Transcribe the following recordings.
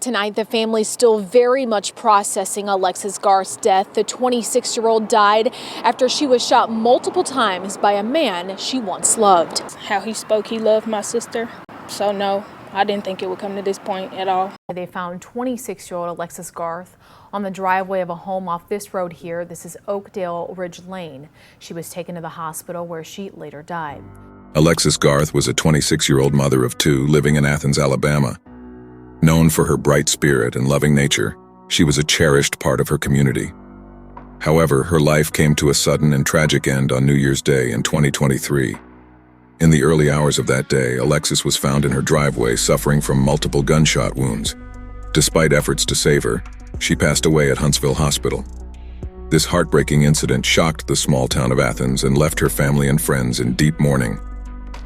Tonight, the family's still very much processing Alexis Garth's death. The 26-year-old died after she was shot multiple times by a man she once loved. How he spoke, he loved my sister. So no, I didn't think it would come to this point at all. They found 26-year-old Alexis Garth on the driveway of a home off this road here. This is Oakdale Ridge Lane. She was taken to the hospital where she later died. Alexis Garth was a 26-year-old mother of two living in Athens, Alabama. Known for her bright spirit and loving nature, she was a cherished part of her community. However, her life came to a sudden and tragic end on New Year's Day in 2023. In the early hours of that day, Alexis was found in her driveway suffering from multiple gunshot wounds. Despite efforts to save her, she passed away at Huntsville Hospital. This heartbreaking incident shocked the small town of Athens and left her family and friends in deep mourning.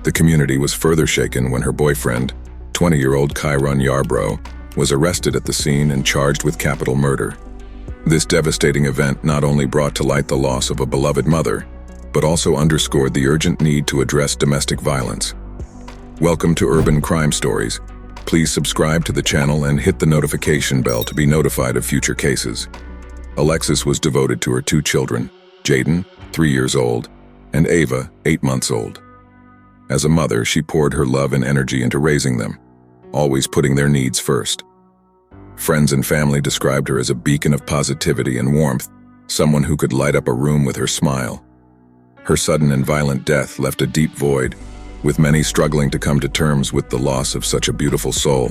The community was further shaken when her boyfriend, 20-year-old Ky-run Yarbrough, was arrested at the scene and charged with capital murder. This devastating event not only brought to light the loss of a beloved mother, but also underscored the urgent need to address domestic violence. Welcome to Urban Crime Stories. Please subscribe to the channel and hit the notification bell to be notified of future cases. Alexis was devoted to her two children, Jaden, 3 years old, and Ava, 8 months old. As a mother, she poured her love and energy into raising them, always putting their needs first. Friends and family described her as a beacon of positivity and warmth, someone who could light up a room with her smile. Her sudden and violent death left a deep void, with many struggling to come to terms with the loss of such a beautiful soul.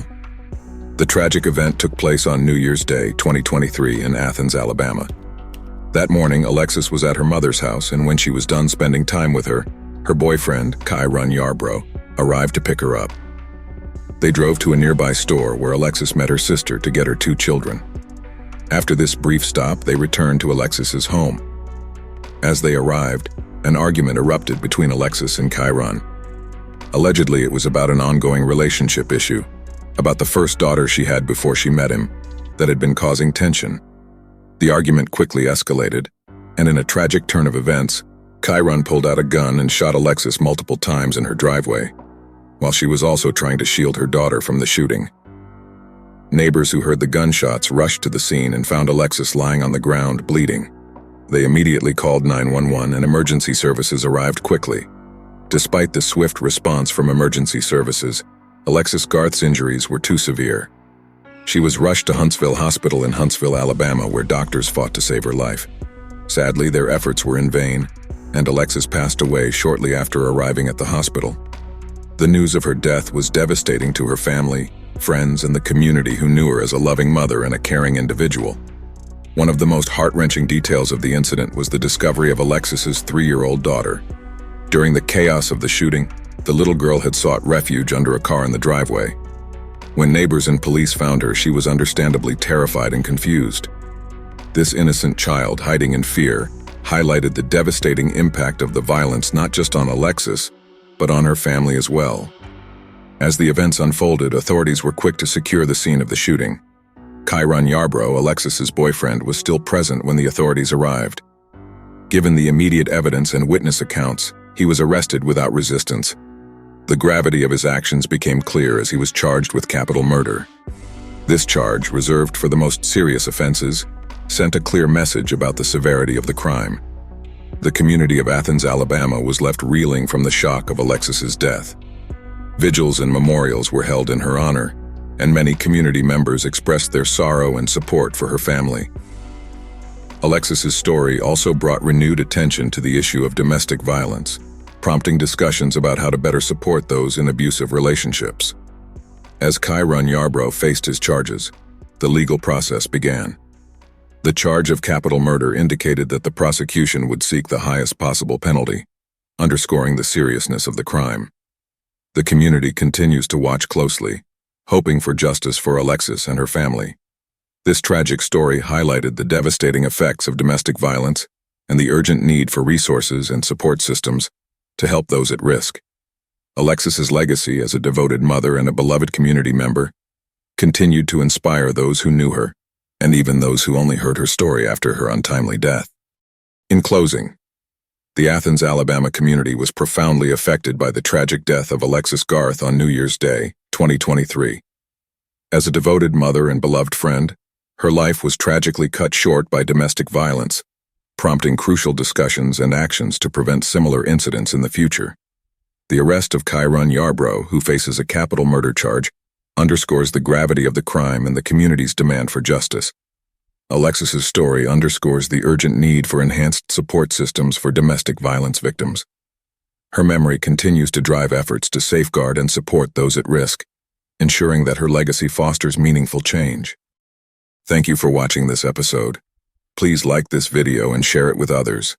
The tragic event took place on New Year's Day, 2023 in Athens, Alabama. That morning, Alexis was at her mother's house, and when she was done spending time with her boyfriend, Ky-run Yarbrough, arrived to pick her up. They drove to a nearby store where Alexis met her sister to get her two children. After this brief stop, they returned to Alexis's home. As they arrived, an argument erupted between Alexis and Ky-run. Allegedly, it was about an ongoing relationship issue, about the first daughter she had before she met him, that had been causing tension. The argument quickly escalated, and in a tragic turn of events, Ky-run pulled out a gun and shot Alexis multiple times in her driveway, while she was also trying to shield her daughter from the shooting. Neighbors who heard the gunshots rushed to the scene and found Alexis lying on the ground, bleeding. They immediately called 911 and emergency services arrived quickly. Despite the swift response from emergency services, Alexis Garth's injuries were too severe. She was rushed to Huntsville Hospital in Huntsville, Alabama, where doctors fought to save her life. Sadly, their efforts were in vain, and Alexis passed away shortly after arriving at the hospital. The news of her death was devastating to her family, friends, and the community who knew her as a loving mother and a caring individual. One of the most heart-wrenching details of the incident was the discovery of Alexis's 3-year-old daughter. During the chaos of the shooting, the little girl had sought refuge under a car in the driveway. When neighbors and police found her, she was understandably terrified and confused. This innocent child, hiding in fear, highlighted the devastating impact of the violence not just on Alexis, but on her family as well. As the events unfolded, authorities were quick to secure the scene of the shooting. Ky-run Yarbrough, Alexis's boyfriend, was still present when the authorities arrived. Given the immediate evidence and witness accounts, he was arrested without resistance. The gravity of his actions became clear as he was charged with capital murder. This charge, reserved for the most serious offenses, sent a clear message about the severity of the crime. The community of Athens, Alabama was left reeling from the shock of Alexis's death. Vigils and memorials were held in her honor, and many community members expressed their sorrow and support for her family. Alexis's story also brought renewed attention to the issue of domestic violence, prompting discussions about how to better support those in abusive relationships. As Ky-run Yarbrough faced his charges, the legal process began. The charge of capital murder indicated that the prosecution would seek the highest possible penalty, underscoring the seriousness of the crime. The community continues to watch closely, hoping for justice for Alexis and her family. This tragic story highlighted the devastating effects of domestic violence and the urgent need for resources and support systems to help those at risk. Alexis's legacy as a devoted mother and a beloved community member continued to inspire those who knew her, and even those who only heard her story after her untimely death. In closing, the Athens, Alabama community was profoundly affected by the tragic death of Alexis Garth on New Year's Day, 2023. As a devoted mother and beloved friend, her life was tragically cut short by domestic violence, prompting crucial discussions and actions to prevent similar incidents in the future. The arrest of Ky-run Yarbrough, who faces a capital murder charge, underscores the gravity of the crime and the community's demand for justice. Alexis's story underscores the urgent need for enhanced support systems for domestic violence victims. Her memory continues to drive efforts to safeguard and support those at risk, ensuring that her legacy fosters meaningful change. Thank you for watching this episode. Please like this video and share it with others.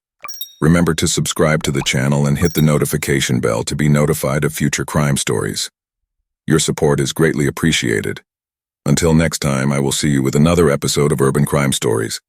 Remember to subscribe to the channel and hit the notification bell to be notified of future crime stories. Your support is greatly appreciated. Until next time, I will see you with another episode of Urban Crime Stories.